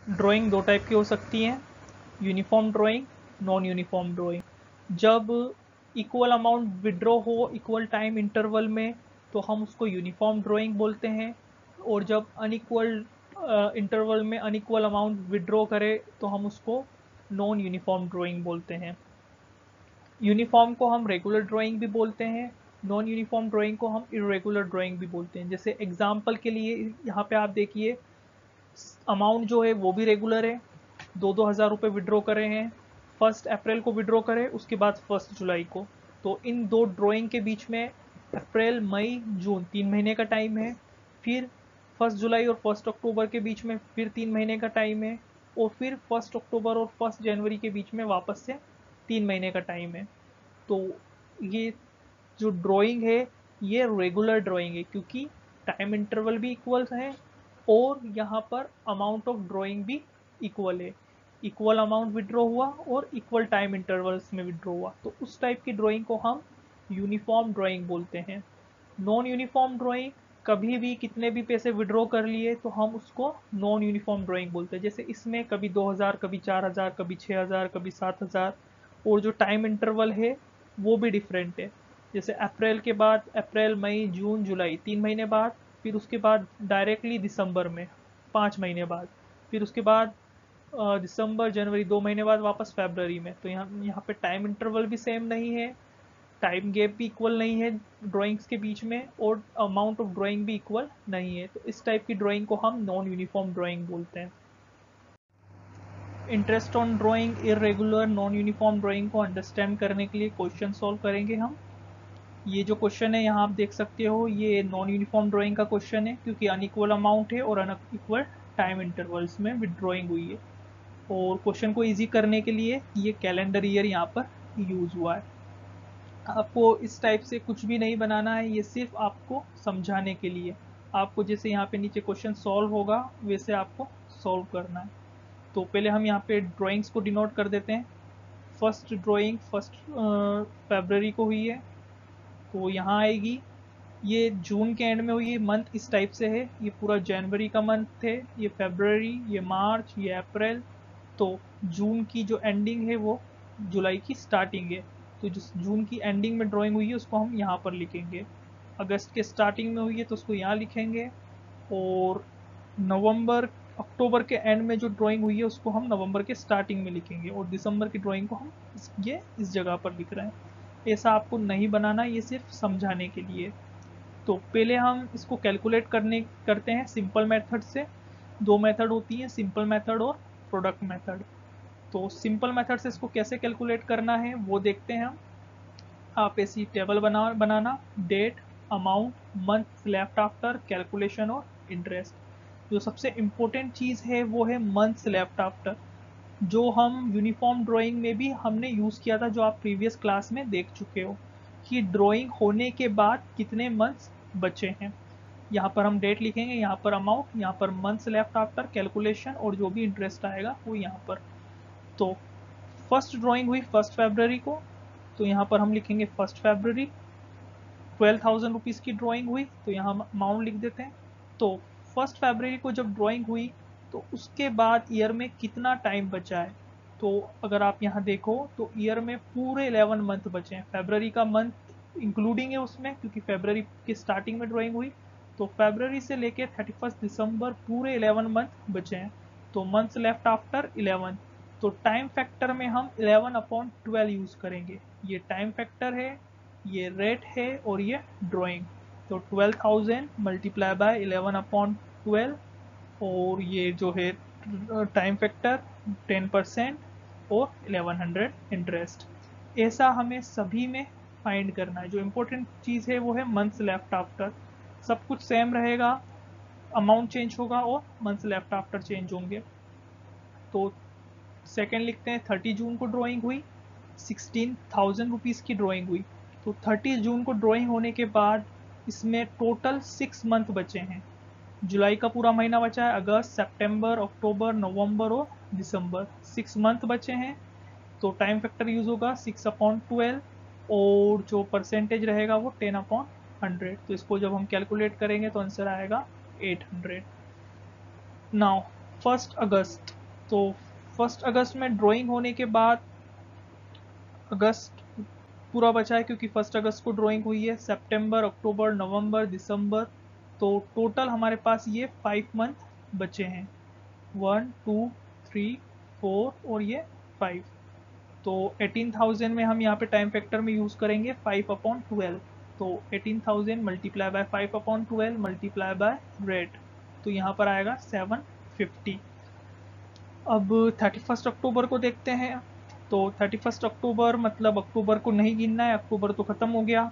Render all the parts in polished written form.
Drawing दो type की हो सकती हैं, uniform drawing, non uniform drawing. जब इक्वल अमाउंट विड्रॉ हो इक्वल टाइम इंटरवल में तो हम उसको यूनिफॉर्म ड्राइंग बोलते हैं, और जब अनइक्वल इंटरवल में अनइक्वल अमाउंट विड्रॉ करे तो हम उसको नॉन यूनिफॉर्म ड्राइंग बोलते हैं। यूनिफॉर्म को हम रेगुलर ड्राइंग भी बोलते हैं, नॉन यूनिफॉर्म ड्राइंग को हम इरेगुलर ड्राइंग भी बोलते हैं। जैसे एग्जाम्पल के लिए यहाँ पे आप देखिए, अमाउंट जो है वो भी रेगुलर है, 2,000 रुपये विड्रॉ करे हैं, 1 अप्रैल को विड्रॉ करे, उसके बाद 1 जुलाई को। तो इन दो ड्राइंग के बीच में अप्रैल मई जून 3 महीने का टाइम है, फिर 1 जुलाई और 1 अक्टूबर के बीच में फिर 3 महीने का टाइम है, और फिर 1 अक्टूबर और 1 जनवरी के बीच में वापस से 3 महीने का टाइम है। तो ये जो ड्राइंग है ये रेगुलर ड्राइंग है, क्योंकि टाइम इंटरवल भी इक्वल है और यहाँ पर अमाउंट ऑफ ड्राइंग भी इक्वल है। इक्वल अमाउंट विड्रॉ हुआ और इक्वल टाइम इंटरवल्स में विड्रॉ हुआ, तो उस टाइप की ड्राइंग को हम यूनिफॉर्म ड्राइंग बोलते हैं। नॉन यूनिफॉर्म ड्राइंग, कभी भी कितने भी पैसे विड्रॉ कर लिए तो हम उसको नॉन यूनिफॉर्म ड्राइंग बोलते हैं। जैसे इसमें कभी 2,000, कभी 4,000, कभी 6,000, कभी 7,000, और जो टाइम इंटरवल है वो भी डिफरेंट है। जैसे अप्रैल के बाद अप्रैल मई जून जुलाई 3 महीने बाद, फिर उसके बाद डायरेक्टली दिसंबर में 5 महीने बाद, फिर उसके बाद दिसंबर जनवरी 2 महीने बाद वापस फरवरी में। तो यहाँ यहाँ पे टाइम इंटरवल भी सेम नहीं है, टाइम गैप भी इक्वल नहीं है ड्राइंग्स के बीच में, और अमाउंट ऑफ ड्राइंग भी इक्वल नहीं है। तो इस टाइप की ड्राइंग को हम नॉन यूनिफॉर्म ड्राइंग बोलते हैं। Interest on drawing irregular non uniform drawing को अंडरस्टैंड करने के लिए क्वेश्चन सॉल्व करेंगे हम। ये जो क्वेश्चन है यहाँ आप देख सकते हो, ये नॉन यूनिफॉर्म ड्राइंग का क्वेश्चन है, क्योंकि अनइक्वल अमाउंट है और अनइक्वल टाइम इंटरवल्स में विड्रॉइंग हुई है। और क्वेश्चन को इजी करने के लिए ये कैलेंडर ईयर यहाँ पर यूज हुआ है। आपको इस टाइप से कुछ भी नहीं बनाना है, ये सिर्फ आपको समझाने के लिए। आपको जैसे यहाँ पे नीचे क्वेश्चन सॉल्व होगा वैसे आपको सॉल्व करना है। तो पहले हम यहाँ पे ड्राइंग्स को डिनोट कर देते हैं। फर्स्ट ड्राइंग 1 फरवरी को हुई है, तो यहाँ आएगी। ये जून के एंड में हुई है, मंथ इस टाइप से है, ये पूरा जनवरी का मंथ है, ये फरवरी, ये मार्च, ये अप्रैल। तो जून की जो एंडिंग है वो जुलाई की स्टार्टिंग है, तो जिस जून की एंडिंग में ड्राइंग हुई है उसको हम यहाँ पर लिखेंगे। अगस्त के स्टार्टिंग में हुई है तो उसको यहाँ लिखेंगे, और नवंबर अक्टूबर के एंड में जो ड्राइंग हुई है उसको हम नवंबर के स्टार्टिंग में लिखेंगे, और दिसंबर की ड्राइंग को हम इस जगह पर लिख रहे हैं। ऐसा आपको नहीं बनाना, ये सिर्फ समझाने के लिए। तो पहले हम इसको कैलकुलेट करते हैं सिंपल मेथड से। दो मेथड होती हैं, सिंपल मेथड और प्रोडक्ट मेथड। तो सिंपल मेथड से इसको कैसे कैलकुलेट करना है वो देखते हैं हम। आप ऐसी टेबल बनाना, date, amount, month left after, calculation और इंटरेस्ट। जो सबसे इम्पोर्टेंट चीज़ है वो है मंथ्स लेफ्ट आफ्टर, जो हम यूनिफॉर्म ड्राइंग में भी हमने यूज़ किया था, जो आप प्रीवियस क्लास में देख चुके हो कि ड्राइंग होने के बाद कितने मंथ्स बचे हैं। यहाँ पर हम डेट लिखेंगे, यहाँ पर अमाउंट, यहाँ पर मंथ्स लेफ्ट आफ्टर, कैलकुलेशन, और जो भी इंटरेस्ट आएगा वो यहाँ पर। तो फर्स्ट ड्राइंग हुई 1 फरवरी को, तो यहाँ पर हम लिखेंगे 1 फरवरी। 12,000 रुपीज़ की ड्राइंग हुई तो यहाँ हम अमाउंट लिख देते हैं। तो 1 फरवरी को जब ड्राइंग हुई तो उसके बाद ईयर में कितना टाइम बचा है, तो अगर आप यहाँ देखो तो ईयर में पूरे 11 मंथ बचे हैं। फरवरी का मंथ इंक्लूडिंग है उसमें, क्योंकि फरवरी की स्टार्टिंग में ड्राइंग हुई। तो फरवरी से लेके 31 दिसंबर पूरे 11 मंथ बचे हैं। तो मंथ्स लेफ्ट आफ्टर 11। तो टाइम फैक्टर में हम 11/12 यूज़ करेंगे। ये टाइम फैक्टर है, ये रेट है, और ये ड्राइंग। तो 12,000 मल्टीप्लाई बाय 11/12, और ये जो है टाइम फैक्टर 10% और 1100 इंटरेस्ट। ऐसा हमें सभी में फाइंड करना है। जो इम्पोर्टेंट चीज़ है वो है मंथ्स लेफ्ट आफ्टर। सब कुछ सेम रहेगा, अमाउंट चेंज होगा और मंथ्स लेफ्ट आफ्टर चेंज होंगे। तो सेकेंड लिखते हैं, 30 जून को ड्राइंग हुई, 16,000 रुपीज़ की ड्राइंग हुई। तो 30 जून को ड्राइंग होने के बाद इसमें टोटल 6 मंथ बचे हैं। जुलाई का पूरा महीना बचा है, अगस्त, सितंबर, अक्टूबर, नवंबर और दिसंबर, 6 मंथ बचे हैं। तो टाइम फैक्टर यूज़ होगा 6/12, और जो परसेंटेज रहेगा वो 10/100। तो इसको जब हम कैलकुलेट करेंगे तो आंसर आएगा 800। नाउ 1 अगस्त, तो 1 अगस्त में ड्राइंग होने के बाद अगस्त पूरा बचा है, क्योंकि 1 अगस्त को ड्राइंग हुई है। सितंबर, अक्टूबर, नवंबर, दिसंबर, तो टोटल हमारे पास ये 5 मंथ बचे हैं। 1 2 3 4 और ये 5। तो 18,000 में हम यहाँ पे टाइम फैक्टर में यूज़ करेंगे 5/12। तो 18,000 multiply by 5/12 multiply by rate, तो यहाँ पर आएगा 750। अब 31 अक्टूबर को देखते हैं। तो 31 अक्टूबर मतलब अक्टूबर को नहीं गिनना है, अक्टूबर तो ख़त्म हो गया।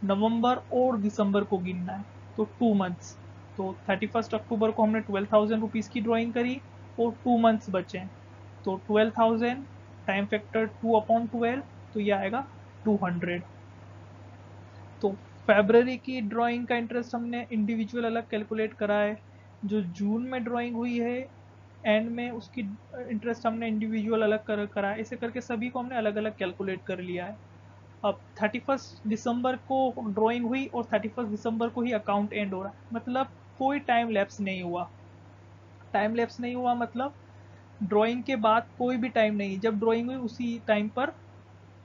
नवंबर और दिसंबर को गिनना है, तो 2 मंथ्स। तो 31 अक्टूबर को हमने 12,000 रुपीज़ की ड्राइंग करी और 2 मंथ्स बचे। तो 12,000 टाइम फैक्टर 2/12, तो ये आएगा 200। तो फेबररी की ड्राइंग का इंटरेस्ट हमने इंडिविजुअल अलग कैलकुलेट करा है। जो जून में ड्राइंग हुई है एंड में, उसकी इंटरेस्ट हमने इंडिविजुअल अलग करा है। ऐसे करके सभी को हमने अलग अलग कैलकुलेट कर लिया है। अब 31 दिसंबर को ड्राइंग हुई और 31 दिसंबर को ही अकाउंट एंड हो रहा है, मतलब कोई टाइम लैप्स नहीं हुआ। टाइम लैप्स नहीं हुआ मतलब ड्राइंग के बाद कोई भी टाइम नहीं, जब ड्राइंग हुई उसी टाइम पर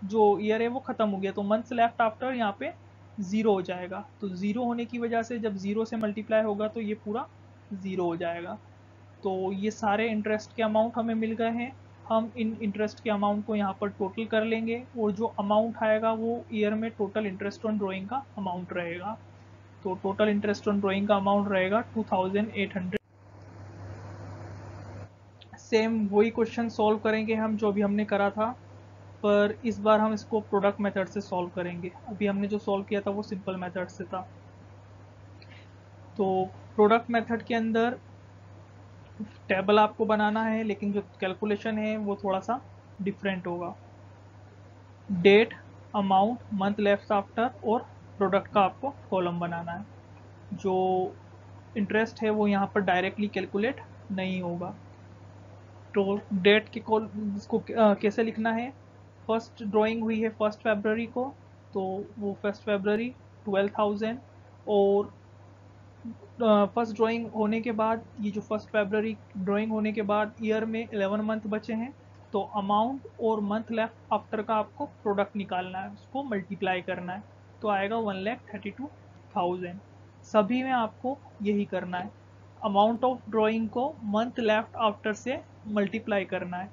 जो ईयर है वो खत्म हो गया। तो मंथ्स लेफ्ट आफ्टर यहाँ पे ज़ीरो हो जाएगा। तो ज़ीरो होने की वजह से जब ज़ीरो से मल्टीप्लाई होगा तो ये पूरा ज़ीरो हो जाएगा। तो ये सारे इंटरेस्ट के अमाउंट हमें मिल गए हैं। हम इन इंटरेस्ट के अमाउंट को यहाँ पर टोटल कर लेंगे और जो अमाउंट आएगा वो ईयर में टोटल इंटरेस्ट ऑन ड्राइंग का अमाउंट रहेगा। तो टोटल इंटरेस्ट ऑन ड्राइंग का अमाउंट रहेगा 2,800। सेम वही क्वेश्चन सॉल्व करेंगे हम जो भी हमने करा था, पर इस बार हम इसको प्रोडक्ट मेथड से सॉल्व करेंगे। अभी हमने जो सॉल्व किया था वो सिंपल मेथड से था। तो प्रोडक्ट मेथड के अंदर टेबल आपको बनाना है, लेकिन जो कैलकुलेशन है वो थोड़ा सा डिफरेंट होगा। Date, amount, month left after और प्रोडक्ट का आपको कॉलम बनाना है। जो इंटरेस्ट है वो यहाँ पर डायरेक्टली कैलकुलेट नहीं होगा। तो डेट के कॉल इसको कैसे लिखना है। फर्स्ट ड्राइंग हुई है 1 फरवरी को, तो वो 1 फरवरी 12,000। और फर्स्ट ड्राइंग होने के बाद, ये जो 1 फरवरी ड्राइंग होने के बाद ईयर में 11 मंथ बचे हैं। तो अमाउंट और मंथ लेफ्ट आफ्टर का आपको प्रोडक्ट निकालना है, उसको मल्टीप्लाई करना है, तो आएगा 1,32,000। सभी में आपको यही करना है, अमाउंट ऑफ ड्राइंग को मंथ लेफ्ट आफ्टर से मल्टीप्लाई करना है।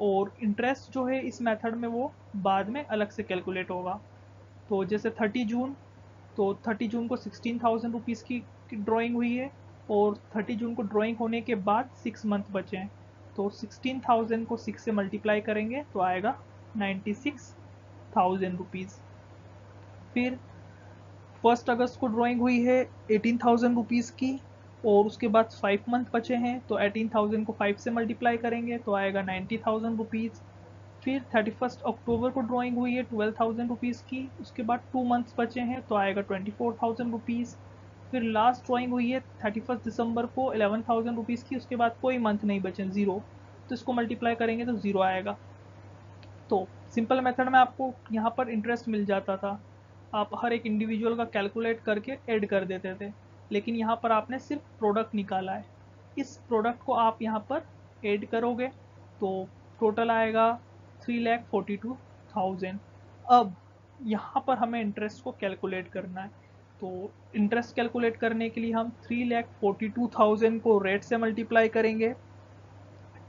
और इंटरेस्ट जो है इस मेथड में वो बाद में अलग से कैलकुलेट होगा। तो जैसे 30 जून, तो 30 जून को 16,000 रुपीज़ की ड्राइंग हुई है और 30 जून को ड्राइंग होने के बाद 6 मंथ बचे हैं। तो 16,000 को 6 से मल्टीप्लाई करेंगे तो आएगा 96,000 रुपीज़। फिर 1 अगस्त को ड्राइंग हुई है 18,000 रुपीज़ की और उसके बाद 5 मंथ बचे हैं। तो 18,000 को 5 से मल्टीप्लाई करेंगे तो आएगा 90,000 रुपीज़। फिर 31 अक्टूबर को ड्राइंग हुई है 12,000 रुपीज़ की, उसके बाद 2 मंथ्स बचे हैं तो आएगा 24,000 रुपीज़। फिर लास्ट ड्राइंग हुई है 31 दिसंबर को 11,000 रुपीज़ की, उसके बाद कोई मंथ नहीं बचे, ज़ीरो। तो इसको मल्टीप्लाई करेंगे तो ज़ीरो आएगा। तो सिंपल मेथड में आपको यहाँ पर इंटरेस्ट मिल जाता था, आप हर एक इंडिविजुअल का कैलकुलेट करके ऐड कर देते थे। लेकिन यहाँ पर आपने सिर्फ प्रोडक्ट निकाला है, इस प्रोडक्ट को आप यहाँ पर ऐड करोगे तो टोटल आएगा 3,42,000। अब यहाँ पर हमें इंटरेस्ट को कैलकुलेट करना है। तो इंटरेस्ट कैलकुलेट करने के लिए हम 3,42,000 को रेट से मल्टीप्लाई करेंगे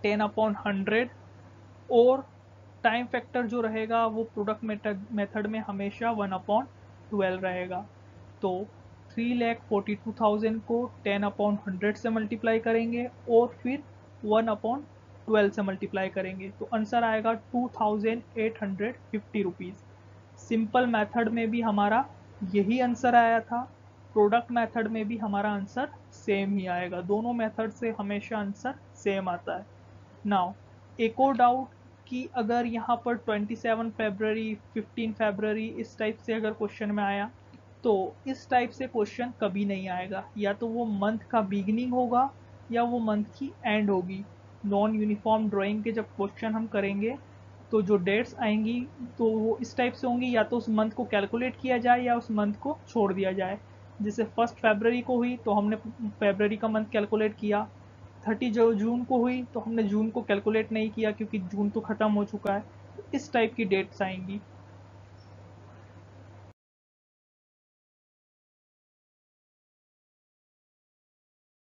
10/100। और टाइम फैक्टर जो रहेगा वो प्रोडक्ट मेथड में हमेशा 1/12 रहेगा। तो 3,42,000 को 10/100 से मल्टीप्लाई करेंगे और फिर 1/12 से मल्टीप्लाई करेंगे, तो आंसर आएगा 2,850 रुपीज़। सिंपल मेथड में भी हमारा यही आंसर आया था, प्रोडक्ट मेथड में भी हमारा आंसर सेम ही आएगा। दोनों मेथड से हमेशा आंसर सेम आता है। नाउ एक और डाउट कि अगर यहाँ पर 27 फरवरी 15 फरवरी इस टाइप से अगर क्वेश्चन में आया, तो इस टाइप से क्वेश्चन कभी नहीं आएगा। या तो वो मंथ का बिगिनिंग होगा या वो मंथ की एंड होगी। नॉन यूनिफॉर्म ड्राइंग के जब क्वेश्चन हम करेंगे तो जो डेट्स आएंगी तो वो इस टाइप से होंगी, या तो उस मंथ को कैलकुलेट किया जाए या उस मंथ को छोड़ दिया जाए। जैसे 1 फरवरी को हुई तो हमने फरवरी का मंथ कैलकुलेट किया, 30 जो जून को हुई तो हमने जून को कैलकुलेट नहीं किया क्योंकि जून तो ख़त्म हो चुका है। इस टाइप की डेट्स आएंगी।